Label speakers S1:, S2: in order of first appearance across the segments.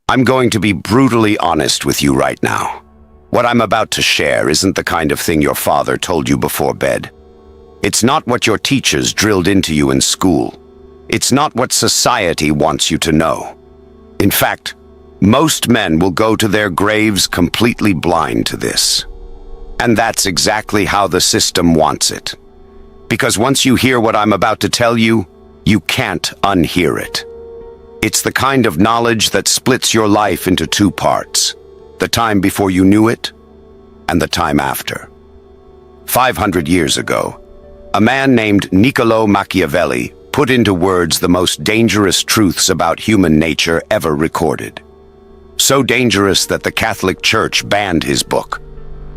S1: I'm going to be brutally honest with you right now. What I'm about to share isn't the kind of thing your father told you before bed. It's not what your teachers drilled into you in school. It's not what society wants you to know. In fact, most men will go to their graves completely blind to this. And that's exactly how the system wants it. Because once you hear what I'm about to tell you, you can't unhear it. It's the kind of knowledge that splits your life into two parts: the time before you knew it, and the time after. 500 years ago, a man named Niccolo Machiavelli put into words the most dangerous truths about human nature ever recorded. So dangerous that the Catholic Church banned his book.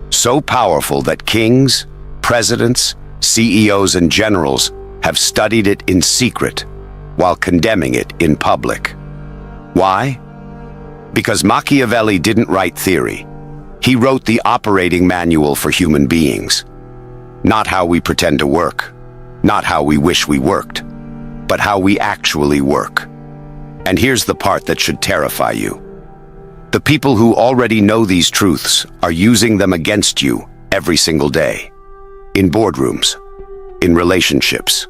S1: So powerful that kings, presidents, CEOs, and generals have studied it in secret while condemning it in public. Why? Because Machiavelli didn't write theory. He wrote the operating manual for human beings. Not how we pretend to work, not how we wish we worked, but how we actually work. And here's the part that should terrify you. The people who already know these truths are using them against you every single day. In boardrooms, in relationships,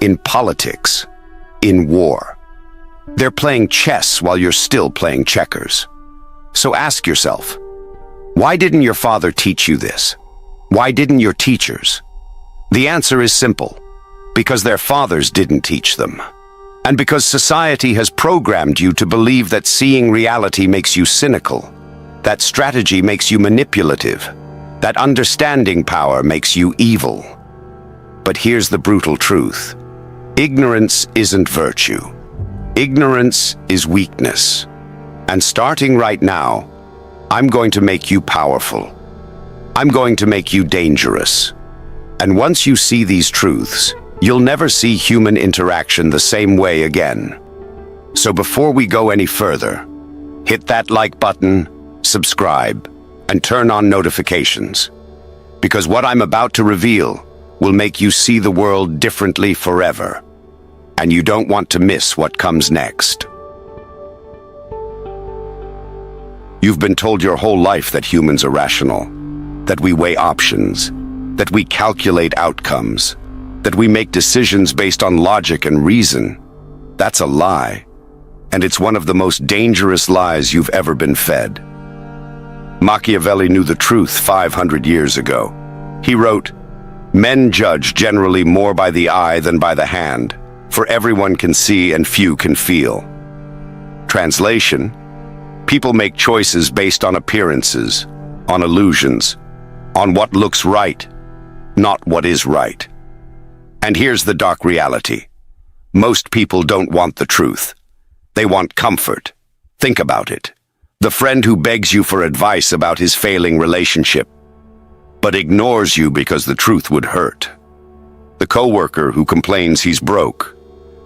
S1: in politics, in war. They're playing chess while you're still playing checkers. So ask yourself, why didn't your father teach you this? Why didn't your teachers? The answer is simple: because their fathers didn't teach them. And because society has programmed you to believe that seeing reality makes you cynical, that strategy makes you manipulative, that understanding power makes you evil. But here's the brutal truth. Ignorance isn't virtue. Ignorance is weakness. And starting right now, I'm going to make you powerful. I'm going to make you dangerous. And once you see these truths, you'll never see human interaction the same way again. So before we go any further, hit that like button, subscribe, and turn on notifications. Because what I'm about to reveal will make you see the world differently forever. And you don't want to miss what comes next. You've been told your whole life that humans are rational, that we weigh options, that we calculate outcomes, that we make decisions based on logic and reason. That's a lie, and it's one of the most dangerous lies you've ever been fed. Machiavelli knew the truth 500 years ago. He wrote, "Men judge generally more by the eye than by the hand, for everyone can see and few can feel." Translation: people make choices based on appearances, on illusions, on what looks right, not what is right. And here's the dark reality. Most people don't want the truth. They want comfort. Think about it. The friend who begs you for advice about his failing relationship, but ignores you because the truth would hurt. The coworker who complains he's broke,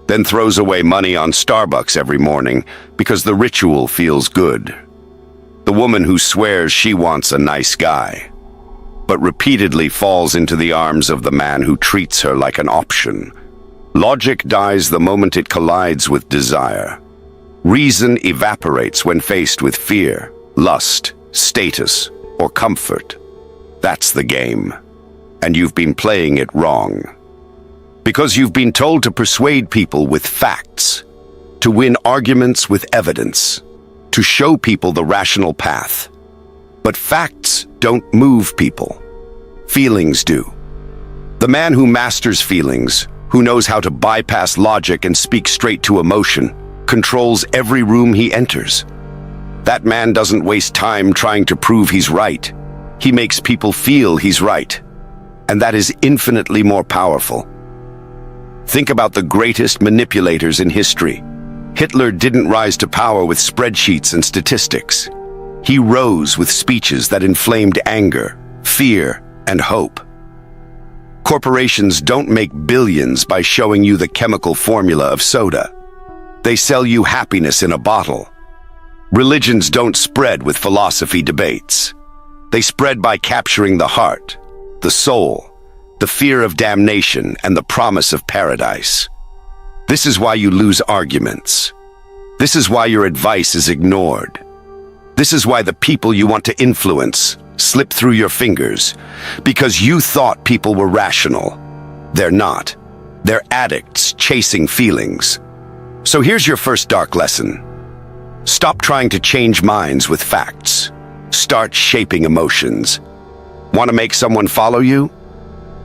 S1: then throws away money on Starbucks every morning because the ritual feels good. The woman who swears she wants a nice guy, but repeatedly falls into the arms of the man who treats her like an option. Logic dies the moment it collides with desire. Reason evaporates when faced with fear, lust, status, or comfort. That's the game, and you've been playing it wrong. Because you've been told to persuade people with facts, to win arguments with evidence, to show people the rational path. But facts don't move people. Feelings do. The man who masters feelings, who knows how to bypass logic and speak straight to emotion, controls every room he enters. That man doesn't waste time trying to prove he's right. He makes people feel he's right. And that is infinitely more powerful. Think about the greatest manipulators in history. Hitler didn't rise to power with spreadsheets and statistics. He rose with speeches that inflamed anger, fear, and hope. Corporations don't make billions by showing you the chemical formula of soda. They sell you happiness in a bottle. Religions don't spread with philosophy debates. They spread by capturing the heart, the soul, the fear of damnation, and the promise of paradise. This is why you lose arguments. This is why your advice is ignored. This is why the people you want to influence slip through your fingers, because you thought people were rational. They're not. They're addicts chasing feelings. So here's your first dark lesson. Stop trying to change minds with facts. Start shaping emotions. Want to make someone follow you?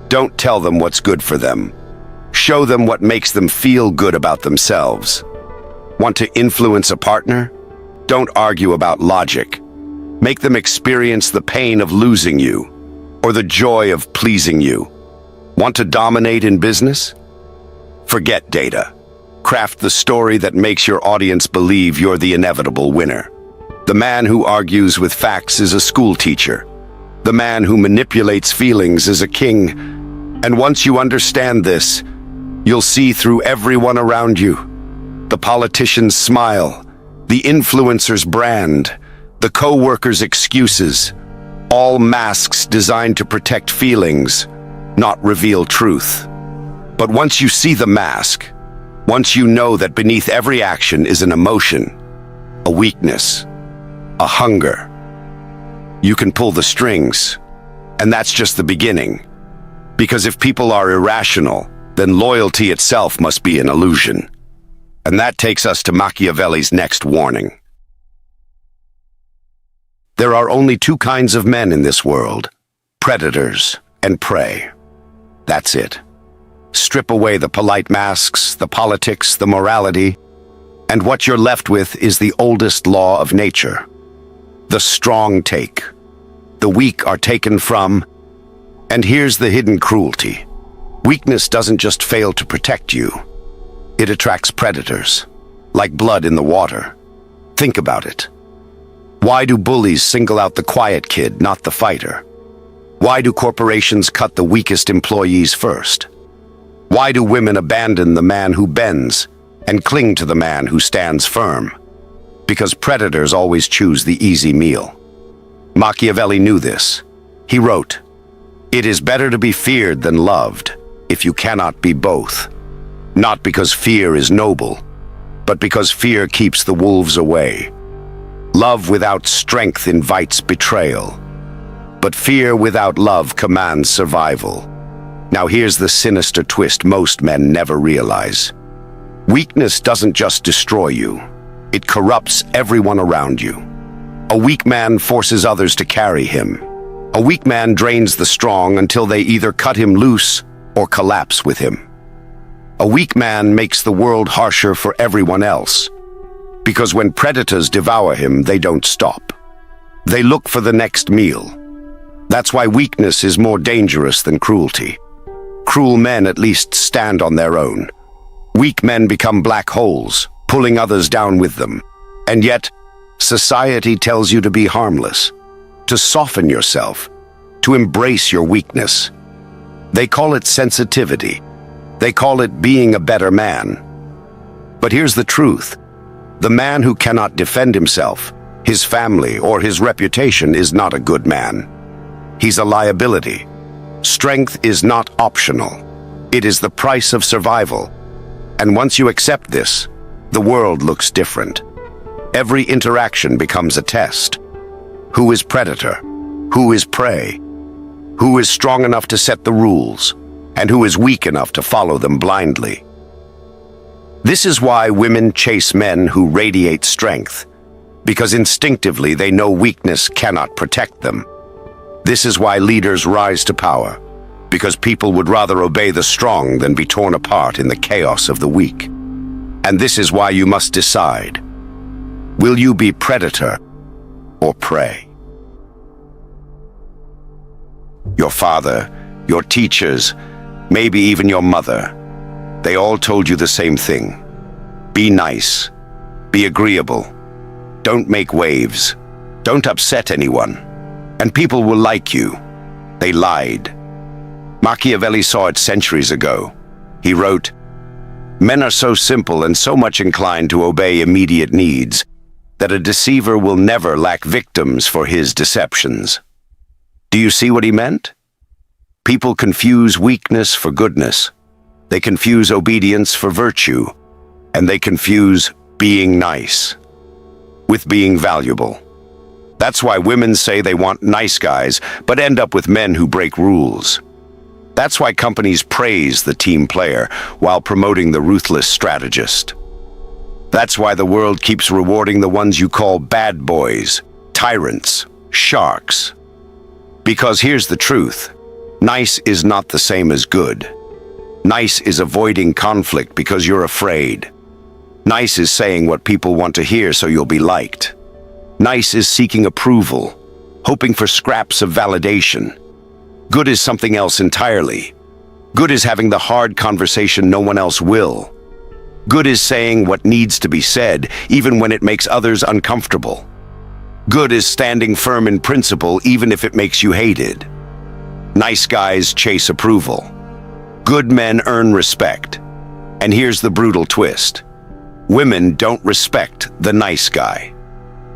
S1: Don't tell them what's good for them. Show them what makes them feel good about themselves. Want to influence a partner? Don't argue about logic. Make them experience the pain of losing you, or the joy of pleasing you. Want to dominate in business? Forget data. Craft the story that makes your audience believe you're the inevitable winner. The man who argues with facts is a school teacher. The man who manipulates feelings is a king. And once you understand this, you'll see through everyone around you. The politician's smile, the influencer's brand, the co-worker's excuses, all masks designed to protect feelings, not reveal truth. But once you see the mask, once you know that beneath every action is an emotion, a weakness, a hunger, you can pull the strings. And that's just the beginning. Because if people are irrational, then loyalty itself must be an illusion. And that takes us to Machiavelli's next warning. There are only two kinds of men in this world: predators and prey. That's it. Strip away the polite masks, the politics, the morality, and what you're left with is the oldest law of nature. The strong take. The weak are taken from. And here's the hidden cruelty. Weakness doesn't just fail to protect you. It attracts predators, like blood in the water. Think about it. Why do bullies single out the quiet kid, not the fighter? Why do corporations cut the weakest employees first? Why do women abandon the man who bends and cling to the man who stands firm? Because predators always choose the easy meal. Machiavelli knew this. He wrote, "It is better to be feared than loved, if you cannot be both. Not because fear is noble, but because fear keeps the wolves away. Love without strength invites betrayal, but fear without love commands survival." Now here's the sinister twist most men never realize. Weakness doesn't just destroy you, it corrupts everyone around you. A weak man forces others to carry him. A weak man drains the strong until they either cut him loose or collapse with him. A weak man makes the world harsher for everyone else. Because when predators devour him, they don't stop. They look for the next meal. That's why weakness is more dangerous than cruelty. Cruel men at least stand on their own. Weak men become black holes, pulling others down with them. And yet, society tells you to be harmless, to soften yourself, to embrace your weakness. They call it sensitivity. They call it being a better man. But here's the truth. The man who cannot defend himself, his family, or his reputation is not a good man. He's a liability. Strength is not optional. It is the price of survival. And once you accept this, the world looks different. Every interaction becomes a test. Who is predator? Who is prey? Who is strong enough to set the rules? And who is weak enough to follow them blindly? This is why women chase men who radiate strength, because instinctively they know weakness cannot protect them. This is why leaders rise to power, because people would rather obey the strong than be torn apart in the chaos of the weak. And this is why you must decide. Will you be predator or prey? Your father, your teachers, maybe even your mother, they all told you the same thing. Be nice. Be agreeable. Don't make waves. Don't upset anyone. And people will like you. They lied. Machiavelli saw it centuries ago. He wrote, "Men are so simple and so much inclined to obey immediate needs that a deceiver will never lack victims for his deceptions." Do you see what he meant? People confuse weakness for goodness. They confuse obedience for virtue. And they confuse being nice, with being valuable. That's why women say they want nice guys, but end up with men who break rules. That's why companies praise the team player while promoting the ruthless strategist. That's why the world keeps rewarding the ones you call bad boys, tyrants, sharks. Because here's the truth. Nice is not the same as good. Nice is avoiding conflict because you're afraid. Nice is saying what people want to hear so you'll be liked. Nice is seeking approval, hoping for scraps of validation. Good is something else entirely. Good is having the hard conversation no one else will. Good is saying what needs to be said, even when it makes others uncomfortable. Good is standing firm in principle, even if it makes you hated. Nice guys chase approval. Good men earn respect. And here's the brutal twist. Women don't respect the nice guy.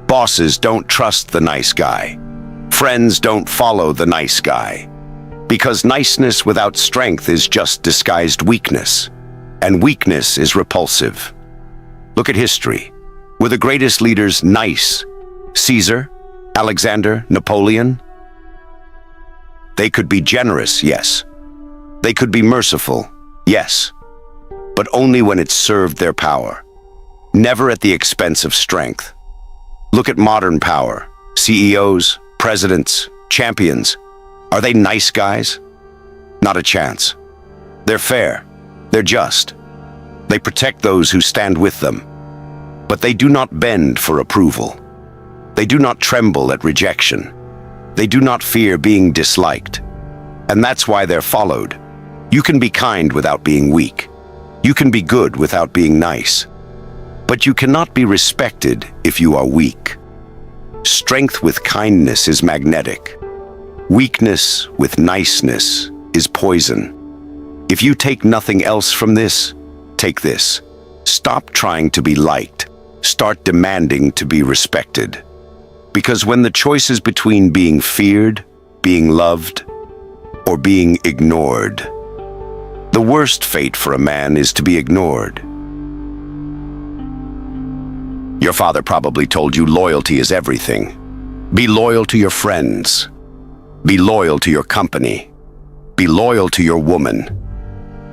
S1: Bosses don't trust the nice guy. Friends don't follow the nice guy. Because niceness without strength is just disguised weakness. And weakness is repulsive. Look at history. Were the greatest leaders nice? Caesar? Alexander? Napoleon? They could be generous, yes. They could be merciful, yes. But only when it served their power. Never at the expense of strength. Look at modern power. CEOs, presidents, champions. Are they nice guys? Not a chance. They're fair. They're just. They protect those who stand with them. But they do not bend for approval. They do not tremble at rejection. They do not fear being disliked. And that's why they're followed. You can be kind without being weak. You can be good without being nice. But you cannot be respected if you are weak. Strength with kindness is magnetic. Weakness with niceness is poison. If you take nothing else from this, take this. Stop trying to be liked. Start demanding to be respected. Because when the choice is between being feared, being loved, or being ignored, the worst fate for a man is to be ignored. Your father probably told you loyalty is everything. Be loyal to your friends. Be loyal to your company. Be loyal to your woman.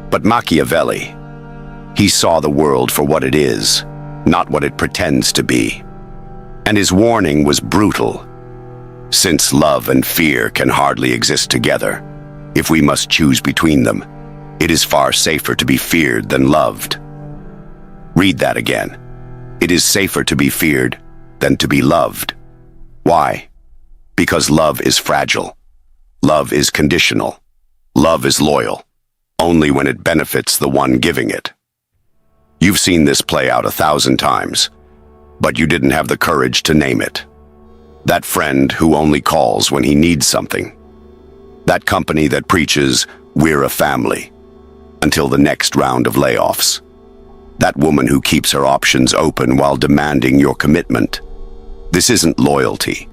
S1: But Machiavelli, he saw the world for what it is, not what it pretends to be. And his warning was brutal. Since love and fear can hardly exist together, if we must choose between them, it is far safer to be feared than loved. Read that again. It is safer to be feared than to be loved. Why? Because love is fragile. Love is conditional. Love is loyal, only when it benefits the one giving it. You've seen this play out 1,000 times, but you didn't have the courage to name it. That friend who only calls when he needs something. That company that preaches, "We're a family," until the next round of layoffs. That woman who keeps her options open while demanding your commitment. This isn't loyalty.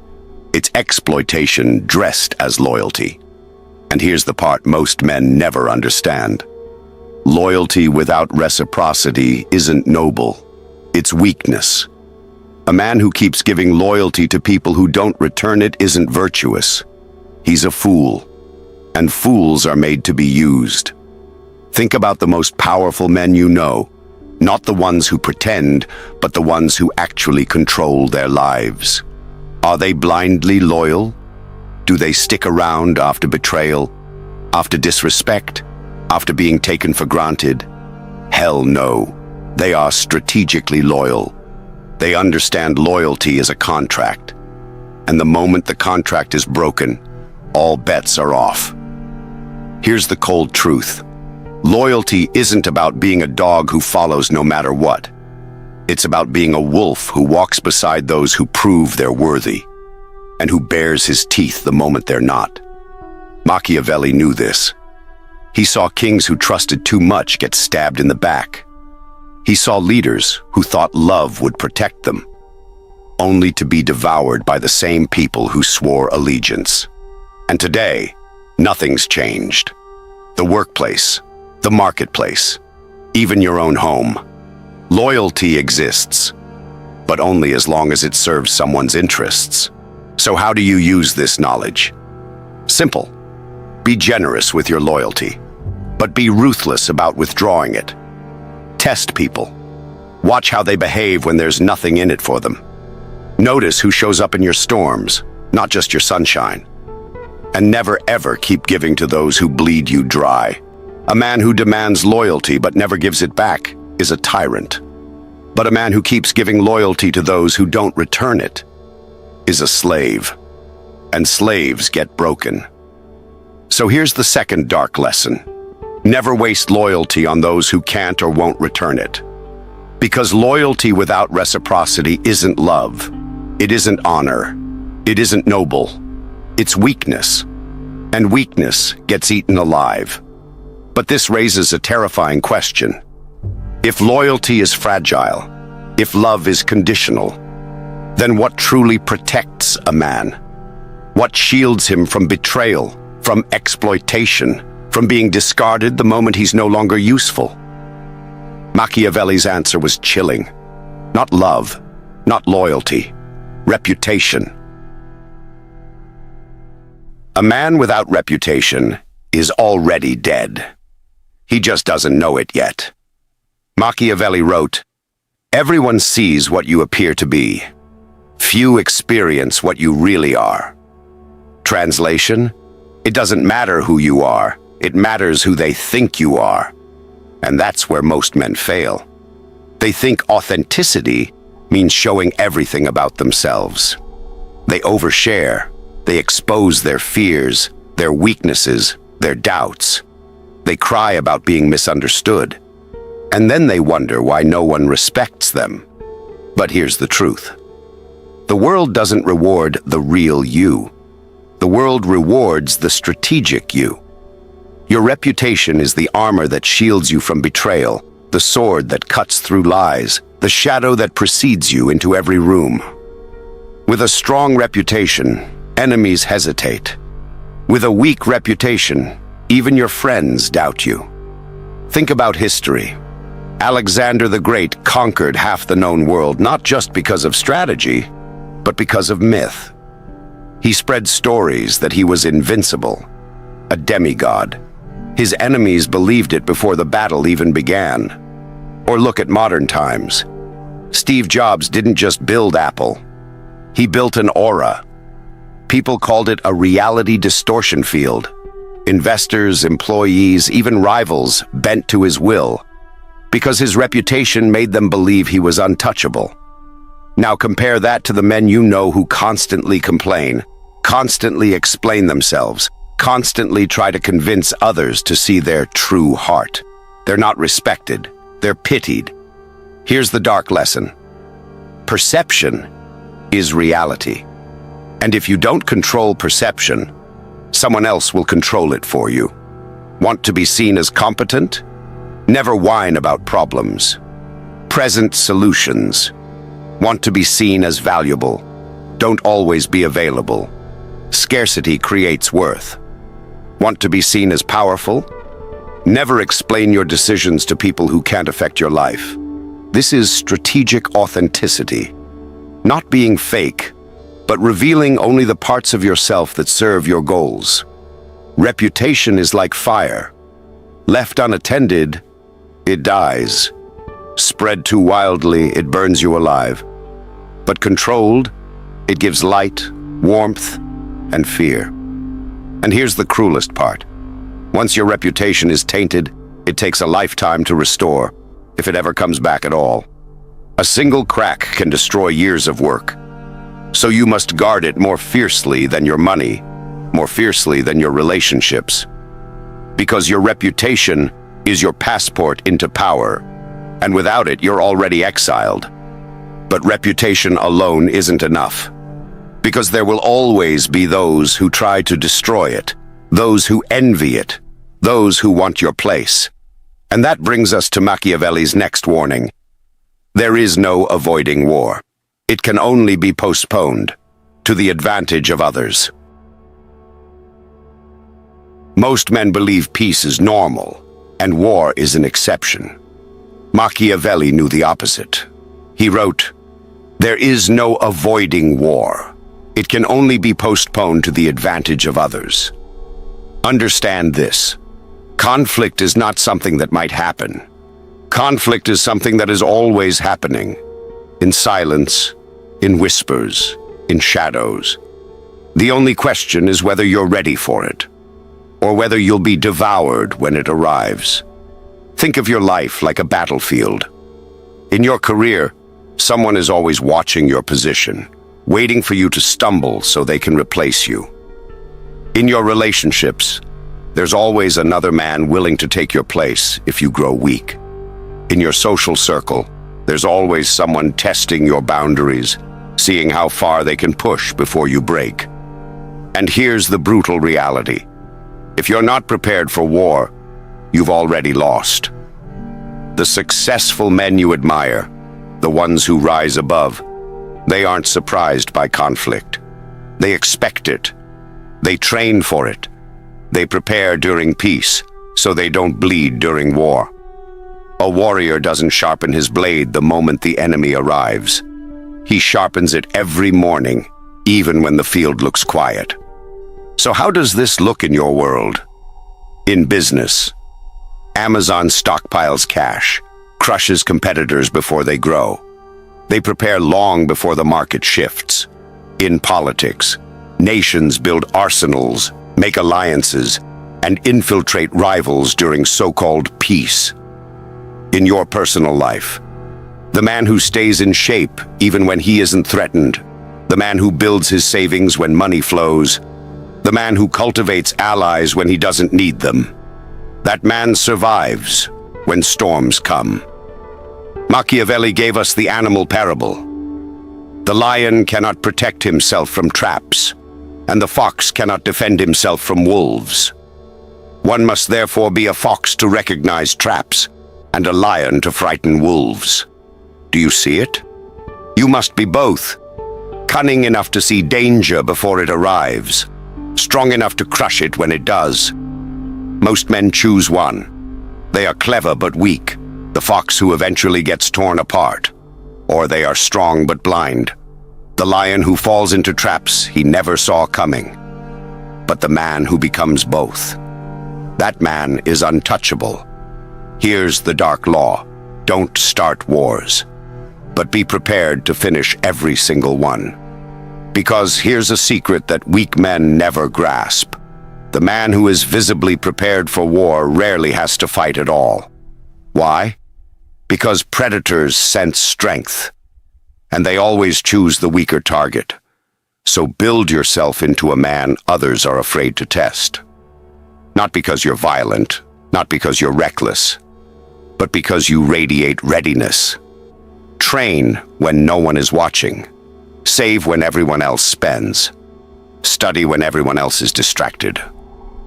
S1: It's exploitation dressed as loyalty. And here's the part most men never understand. Loyalty without reciprocity isn't noble. It's weakness. A man who keeps giving loyalty to people who don't return it isn't virtuous. He's a fool. And fools are made to be used. Think about the most powerful men you know. Not the ones who pretend, but the ones who actually control their lives. Are they blindly loyal? Do they stick around after betrayal, after disrespect, after being taken for granted? Hell no. They are strategically loyal. They understand loyalty is a contract. And the moment the contract is broken, all bets are off. Here's the cold truth. Loyalty isn't about being a dog who follows no matter what. It's about being a wolf who walks beside those who prove they're worthy, and who bares his teeth the moment they're not. Machiavelli knew this. He saw kings who trusted too much get stabbed in the back. He saw leaders who thought love would protect them, only to be devoured by the same people who swore allegiance. And today, nothing's changed. The workplace, the marketplace, even your own home. Loyalty exists, but only as long as it serves someone's interests. So how do you use this knowledge? Simple. Be generous with your loyalty, but be ruthless about withdrawing it. Test people. Watch how they behave when there's nothing in it for them. Notice who shows up in your storms, not just your sunshine. And never ever keep giving to those who bleed you dry. A man who demands loyalty but never gives it back is a tyrant. But a man who keeps giving loyalty to those who don't return it is a slave. And slaves get broken. So here's the second dark lesson. Never waste loyalty on those who can't or won't return it. Because loyalty without reciprocity isn't love. It isn't honor. It isn't noble. It's weakness. And weakness gets eaten alive. But this raises a terrifying question. If loyalty is fragile, if love is conditional, then what truly protects a man? What shields him from betrayal, from exploitation, from being discarded the moment he's no longer useful? Machiavelli's answer was chilling. Not love, not loyalty, reputation. A man without reputation is already dead. He just doesn't know it yet. Machiavelli wrote, "Everyone sees what you appear to be. Few experience what you really are." Translation, it doesn't matter who you are, it matters who they think you are. And that's where most men fail. They think authenticity means showing everything about themselves. They overshare. They expose their fears, their weaknesses, their doubts. They cry about being misunderstood. And then they wonder why no one respects them. But here's the truth. The world doesn't reward the real you. The world rewards the strategic you. Your reputation is the armor that shields you from betrayal, the sword that cuts through lies, the shadow that precedes you into every room. With a strong reputation, enemies hesitate. With a weak reputation, even your friends doubt you. Think about history. Alexander the Great conquered half the known world not just because of strategy, but because of myth. He spread stories that he was invincible, a demigod. His enemies believed it before the battle even began. Or look at modern times. Steve Jobs didn't just build Apple. He built an aura. People called it a reality distortion field. Investors, employees, even rivals bent to his will, because his reputation made them believe he was untouchable. Now compare that to the men you know who constantly complain, constantly explain themselves, constantly try to convince others to see their true heart. They're not respected. They're pitied. Here's the dark lesson. Perception is reality. And if you don't control perception, someone else will control it for you. Want to be seen as competent? Never whine about problems. Present solutions. Want to be seen as valuable? Don't always be available. Scarcity creates worth. Want to be seen as powerful? Never explain your decisions to people who can't affect your life. This is strategic authenticity. Not being fake, but revealing only the parts of yourself that serve your goals. Reputation is like fire. Left unattended, it dies. Spread too wildly, it burns you alive. But controlled, it gives light, warmth, and fear. And here's the cruelest part. Once your reputation is tainted, it takes a lifetime to restore, if it ever comes back at all. A single crack can destroy years of work. So you must guard it more fiercely than your money, more fiercely than your relationships. Because your reputation is your passport into power, and without it, you're already exiled. But reputation alone isn't enough. Because there will always be those who try to destroy it, those who envy it, those who want your place. And that brings us to Machiavelli's next warning. There is no avoiding war. It can only be postponed, to the advantage of others. Most men believe peace is normal, and war is an exception. Machiavelli knew the opposite. He wrote, "There is no avoiding war. It can only be postponed to the advantage of others." Understand this. Conflict is not something that might happen. Conflict is something that is always happening. In silence, in whispers, in shadows. The only question is whether you're ready for it, or whether you'll be devoured when it arrives. Think of your life like a battlefield. In your career, someone is always watching your position, waiting for you to stumble so they can replace you. In your relationships, there's always another man willing to take your place if you grow weak. In your social circle, there's always someone testing your boundaries, seeing how far they can push before you break. And here's the brutal reality. If you're not prepared for war, you've already lost. The successful men you admire, the ones who rise above, they aren't surprised by conflict. They expect it. They train for it. They prepare during peace, so they don't bleed during war. A warrior doesn't sharpen his blade the moment the enemy arrives. He sharpens it every morning, even when the field looks quiet. So how does this look in your world? In business, Amazon stockpiles cash, crushes competitors before they grow. They prepare long before the market shifts. In politics, nations build arsenals, make alliances, and infiltrate rivals during so-called peace. In your personal life, the man who stays in shape even when he isn't threatened, the man who builds his savings when money flows, the man who cultivates allies when he doesn't need them, that man survives when storms come. Machiavelli gave us the animal parable. The lion cannot protect himself from traps, and the fox cannot defend himself from wolves. One must therefore be a fox to recognize traps, and a lion to frighten wolves. Do you see it? You must be both. Cunning enough to see danger before it arrives, strong enough to crush it when it does. Most men choose one. They are clever but weak, the fox who eventually gets torn apart. Or they are strong but blind, the lion who falls into traps he never saw coming. But the man who becomes both, that man is untouchable. Here's the dark law. Don't start wars, but be prepared to finish every single one. Because here's a secret that weak men never grasp. The man who is visibly prepared for war rarely has to fight at all. Why? Because predators sense strength, and they always choose the weaker target. So build yourself into a man others are afraid to test. Not because you're violent, not because you're reckless, but because you radiate readiness. Train when no one is watching. Save when everyone else spends. Study when everyone else is distracted.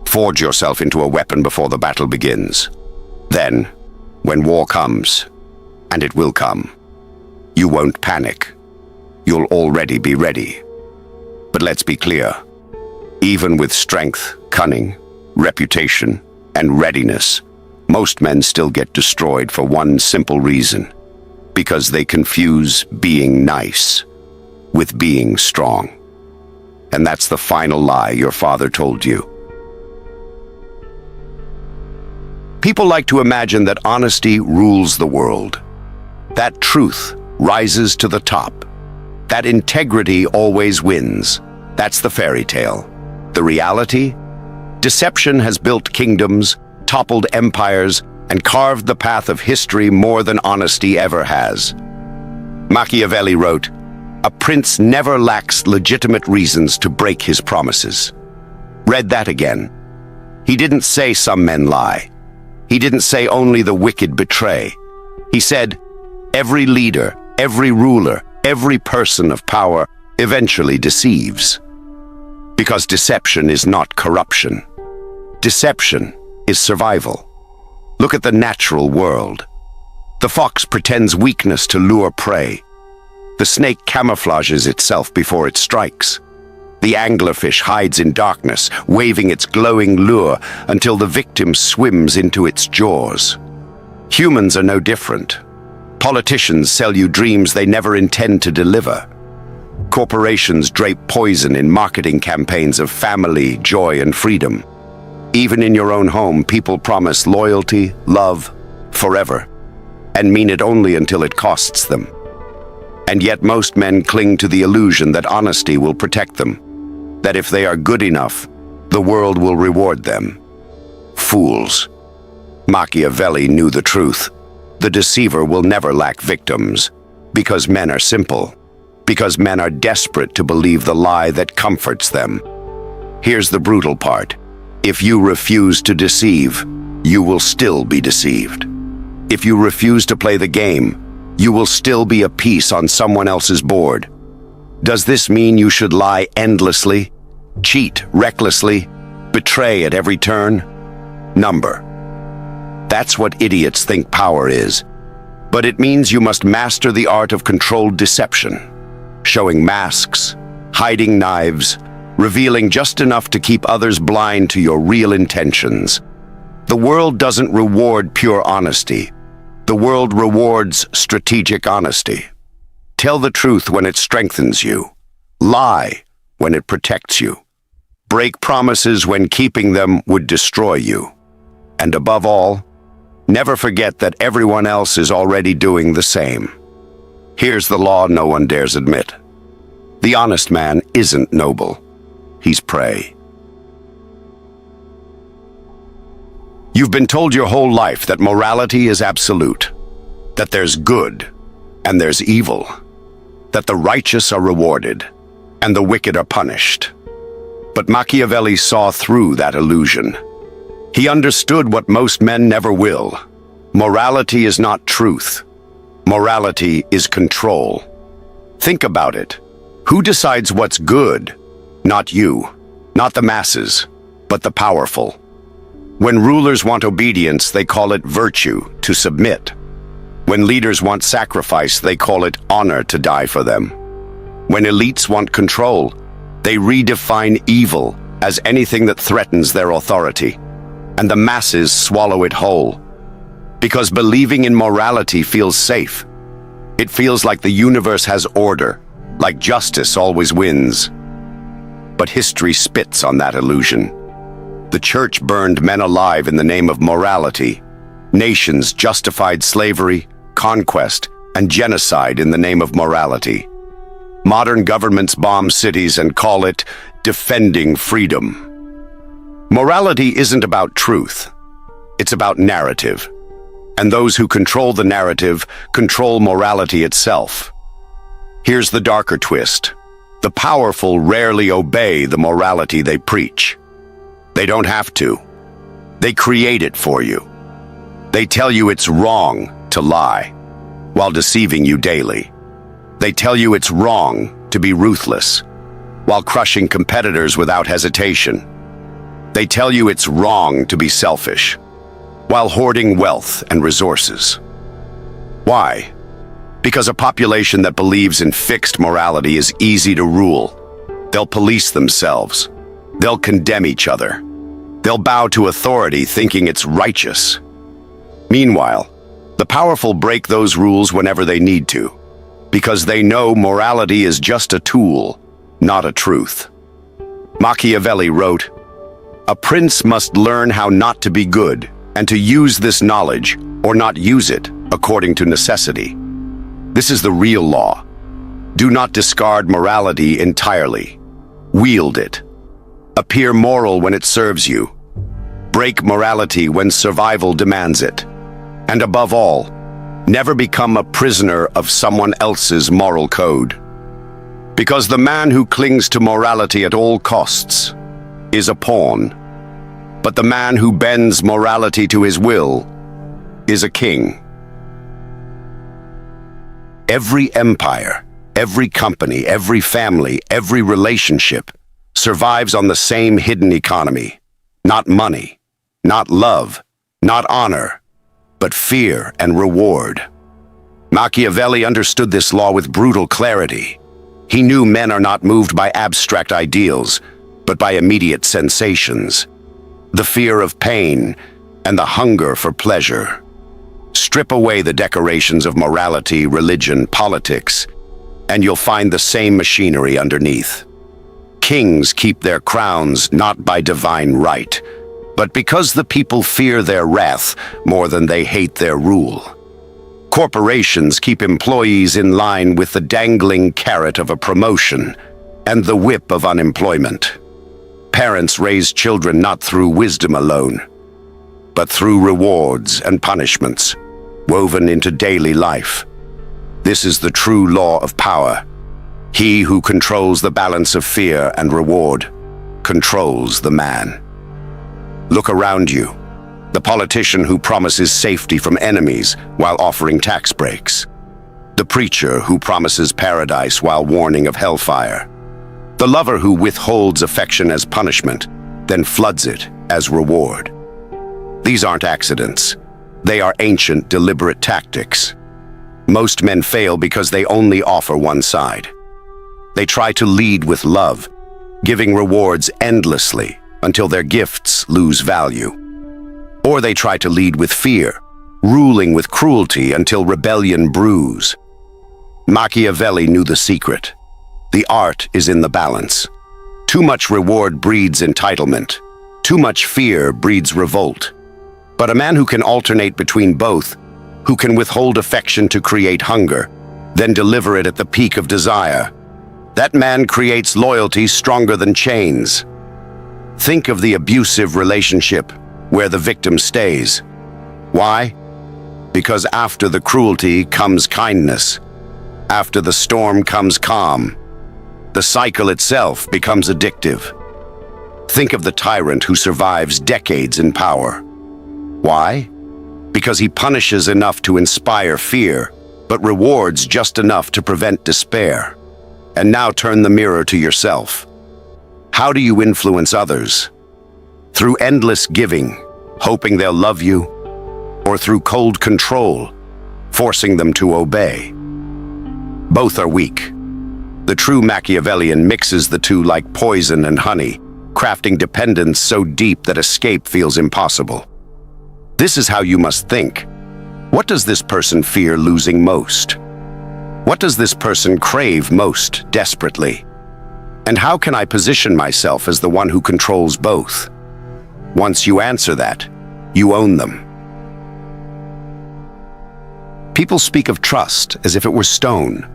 S1: Forge yourself into a weapon before the battle begins. Then, when war comes, and it will come, you won't panic. You'll already be ready. But let's be clear. Even with strength, cunning, reputation, and readiness, most men still get destroyed for one simple reason. Because they confuse being nice with being strong. And that's the final lie your father told you. People like to imagine that honesty rules the world, that truth rises to the top, that integrity always wins. That's the fairy tale. The reality? Deception has built kingdoms, toppled empires, and carved the path of history more than honesty ever has. Machiavelli wrote, "A prince never lacks legitimate reasons to break his promises." Read that again. He didn't say some men lie. He didn't say only the wicked betray. He said, every leader, every ruler, every person of power eventually deceives. Because deception is not corruption. Deception is survival. Look at the natural world. The fox pretends weakness to lure prey. The snake camouflages itself before it strikes. The anglerfish hides in darkness, waving its glowing lure until the victim swims into its jaws. Humans are no different. Politicians sell you dreams they never intend to deliver. Corporations drape poison in marketing campaigns of family, joy, and freedom. Even in your own home, people promise loyalty, love, forever, and mean it only until it costs them. And yet most men cling to the illusion that honesty will protect them, that if they are good enough, the world will reward them. Fools. Machiavelli knew the truth. The deceiver will never lack victims, because men are simple, because men are desperate to believe the lie that comforts them. Here's the brutal part. If you refuse to deceive, you will still be deceived. If you refuse to play the game, you will still be a piece on someone else's board. Does this mean you should lie endlessly, cheat recklessly, betray at every turn? Number. That's what idiots think power is. But it means you must master the art of controlled deception, showing masks, hiding knives, revealing just enough to keep others blind to your real intentions. The world doesn't reward pure honesty. The world rewards strategic honesty. Tell the truth when it strengthens you. Lie when it protects you. Break promises when keeping them would destroy you. And above all, never forget that everyone else is already doing the same. Here's the law no one dares admit. The honest man isn't noble. He's prey. You've been told your whole life that morality is absolute, that there's good and there's evil, that the righteous are rewarded and the wicked are punished. But Machiavelli saw through that illusion. He understood what most men never will. Morality is not truth. Morality is control. Think about it. Who decides what's good? Not you, not the masses, but the powerful. When rulers want obedience, they call it virtue, to submit. When leaders want sacrifice, they call it honor, to die for them. When elites want control, they redefine evil as anything that threatens their authority. And the masses swallow it whole. Because believing in morality feels safe. It feels like the universe has order, like justice always wins. But history spits on that illusion. The church burned men alive in the name of morality. Nations justified slavery, conquest, and genocide in the name of morality. Modern governments bomb cities and call it defending freedom. Morality isn't about truth. It's about narrative. And those who control the narrative control morality itself. Here's the darker twist. The powerful rarely obey the morality they preach. They don't have to. They create it for you. They tell you it's wrong to lie, while deceiving you daily. They tell you it's wrong to be ruthless, while crushing competitors without hesitation. They tell you it's wrong to be selfish, while hoarding wealth and resources. Why? Because a population that believes in fixed morality is easy to rule. They'll police themselves. They'll condemn each other. They'll bow to authority thinking it's righteous. Meanwhile, the powerful break those rules whenever they need to, because they know morality is just a tool, not a truth. Machiavelli wrote, "A prince must learn how not to be good, and to use this knowledge, or not use it, according to necessity." This is the real law. Do not discard morality entirely. Wield it. Appear moral when it serves you. Break morality when survival demands it. And above all, never become a prisoner of someone else's moral code. Because the man who clings to morality at all costs is a pawn. But the man who bends morality to his will is a king. Every empire, every company, every family, every relationship survives on the same hidden economy. Not money, not love, not honor, but fear and reward. Machiavelli understood this law with brutal clarity. He knew men are not moved by abstract ideals, but by immediate sensations. The fear of pain and the hunger for pleasure. Strip away the decorations of morality, religion, politics, and you'll find the same machinery underneath. Kings keep their crowns not by divine right, but because the people fear their wrath more than they hate their rule. Corporations keep employees in line with the dangling carrot of a promotion and the whip of unemployment. Parents raise children not through wisdom alone, but through rewards and punishments woven into daily life. This is the true law of power. He who controls the balance of fear and reward controls the man. Look around you. The politician who promises safety from enemies while offering tax breaks. The preacher who promises paradise while warning of hellfire. The lover who withholds affection as punishment, then floods it as reward. These aren't accidents. They are ancient, deliberate tactics. Most men fail because they only offer one side. They try to lead with love, giving rewards endlessly until their gifts lose value. Or they try to lead with fear, ruling with cruelty until rebellion brews. Machiavelli knew the secret. The art is in the balance. Too much reward breeds entitlement. Too much fear breeds revolt. But a man who can alternate between both, who can withhold affection to create hunger, then deliver it at the peak of desire, that man creates loyalty stronger than chains. Think of the abusive relationship where the victim stays. Why? Because after the cruelty comes kindness. After the storm comes calm. The cycle itself becomes addictive. Think of the tyrant who survives decades in power. Why? Because he punishes enough to inspire fear, but rewards just enough to prevent despair. And now turn the mirror to yourself. How do you influence others? Through endless giving, hoping they'll love you, or through cold control, forcing them to obey? Both are weak. The true Machiavellian mixes the two like poison and honey, crafting dependence so deep that escape feels impossible. This is how you must think. What does this person fear losing most? What does this person crave most desperately? And how can I position myself as the one who controls both? Once you answer that, you own them. People speak of trust as if it were stone,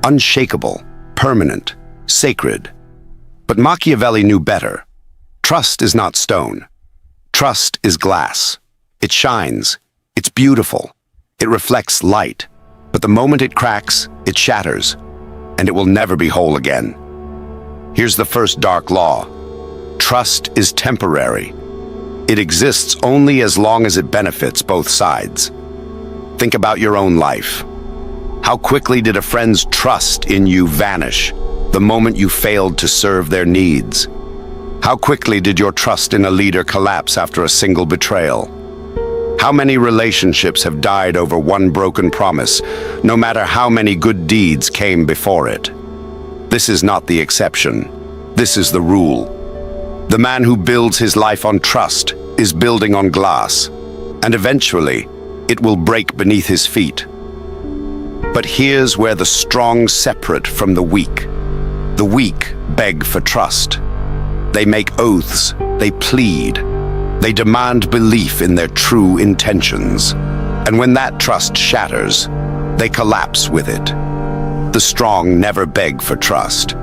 S1: unshakable, permanent, sacred. But Machiavelli knew better. Trust is not stone. Trust is glass. It shines. It's beautiful. It reflects light. But the moment it cracks, it shatters, and it will never be whole again. Here's the first dark law. Trust is temporary. It exists only as long as it benefits both sides. Think about your own life. How quickly did a friend's trust in you vanish the moment you failed to serve their needs? How quickly did your trust in a leader collapse after a single betrayal? How many relationships have died over one broken promise, no matter how many good deeds came before it? This is not the exception. This is the rule. The man who builds his life on trust is building on glass, and eventually it will break beneath his feet. But here's where the strong separate from the weak. The weak beg for trust. They make oaths, they plead, they demand belief in their true intentions. And when that trust shatters, they collapse with it. The strong never beg for trust.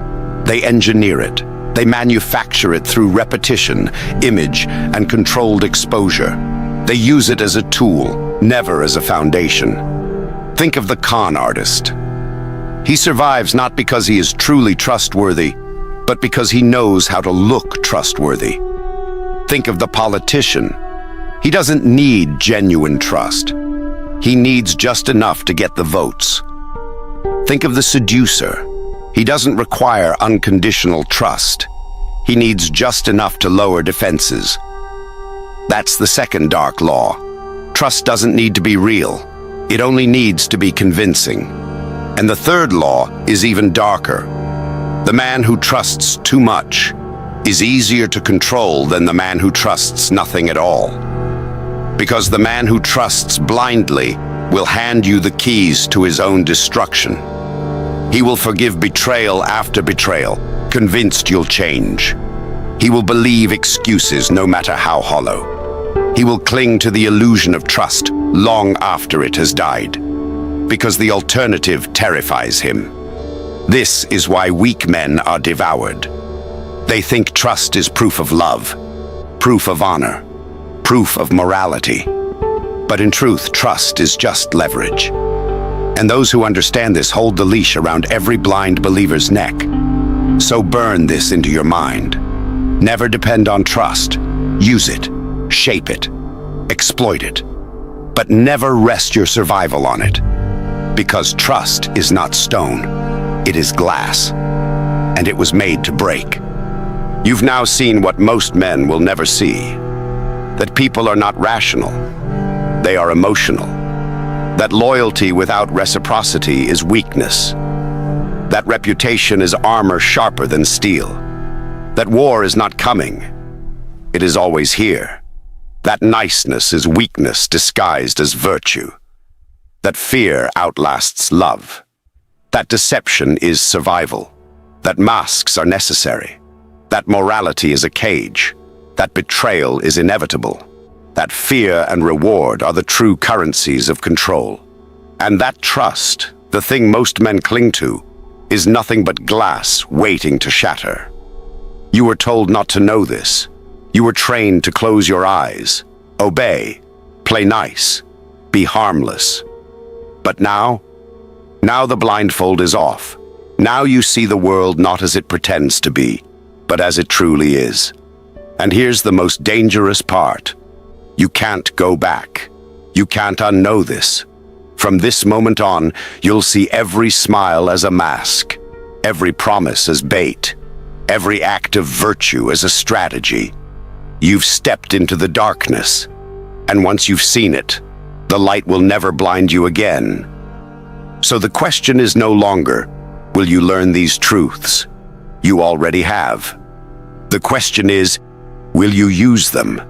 S1: They engineer it. They manufacture it through repetition, image, and controlled exposure. They use it as a tool, never as a foundation. Think of the con artist. He survives not because he is truly trustworthy, but because he knows how to look trustworthy. Think of the politician. He doesn't need genuine trust. He needs just enough to get the votes. Think of the seducer. He doesn't require unconditional trust. He needs just enough to lower defenses. That's the second dark law. Trust doesn't need to be real. It only needs to be convincing. And the third law is even darker. The man who trusts too much is easier to control than the man who trusts nothing at all. Because the man who trusts blindly will hand you the keys to his own destruction. He will forgive betrayal after betrayal, convinced you'll change. He will believe excuses no matter how hollow. He will cling to the illusion of trust long after it has died, because the alternative terrifies him. This is why weak men are devoured. They think trust is proof of love, proof of honor, proof of morality. But in truth, trust is just leverage. And those who understand this hold the leash around every blind believer's neck. So burn this into your mind. Never depend on trust. Use it, shape it, exploit it. But never rest your survival on it. Because trust is not stone, it is glass. And it was made to break. You've now seen what most men will never see. That people are not rational. They are emotional. That loyalty without reciprocity is weakness. That reputation is armor sharper than steel. That war is not coming. It is always here. That niceness is weakness disguised as virtue. That fear outlasts love. That deception is survival. That masks are necessary. That morality is a cage. That betrayal is inevitable. That fear and reward are the true currencies of control. And that trust, the thing most men cling to, is nothing but glass waiting to shatter. You were told not to know this. You were trained to close your eyes, obey, play nice, be harmless. But now the blindfold is off. Now you see the world not as it pretends to be, but as it truly is. And here's the most dangerous part. You can't go back. You can't unknow this. From this moment on, you'll see every smile as a mask, every promise as bait, every act of virtue as a strategy. You've stepped into the darkness, and once you've seen it, the light will never blind you again. So the question is no longer, will you learn these truths? You already have. The question is, will you use them?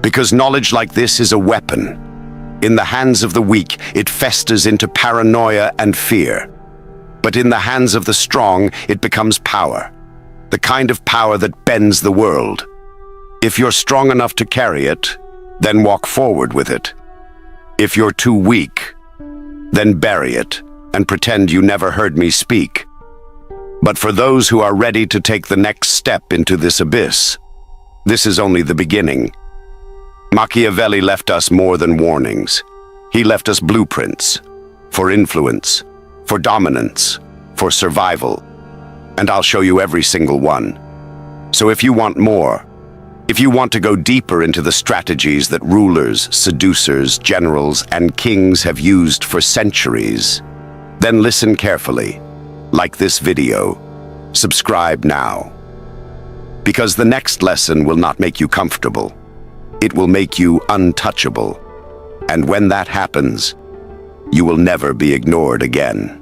S1: Because knowledge like this is a weapon. In the hands of the weak, it festers into paranoia and fear. But in the hands of the strong, it becomes power. The kind of power that bends the world. If you're strong enough to carry it, then walk forward with it. If you're too weak, then bury it and pretend you never heard me speak. But for those who are ready to take the next step into this abyss, this is only the beginning. Machiavelli left us more than warnings. He left us blueprints for influence, for dominance, for survival. And I'll show you every single one. So if you want more, if you want to go deeper into the strategies that rulers, seducers, generals, and kings have used for centuries, then listen carefully. Like this video. Subscribe now. Because the next lesson will not make you comfortable. It will make you untouchable. And when that happens, you will never be ignored again.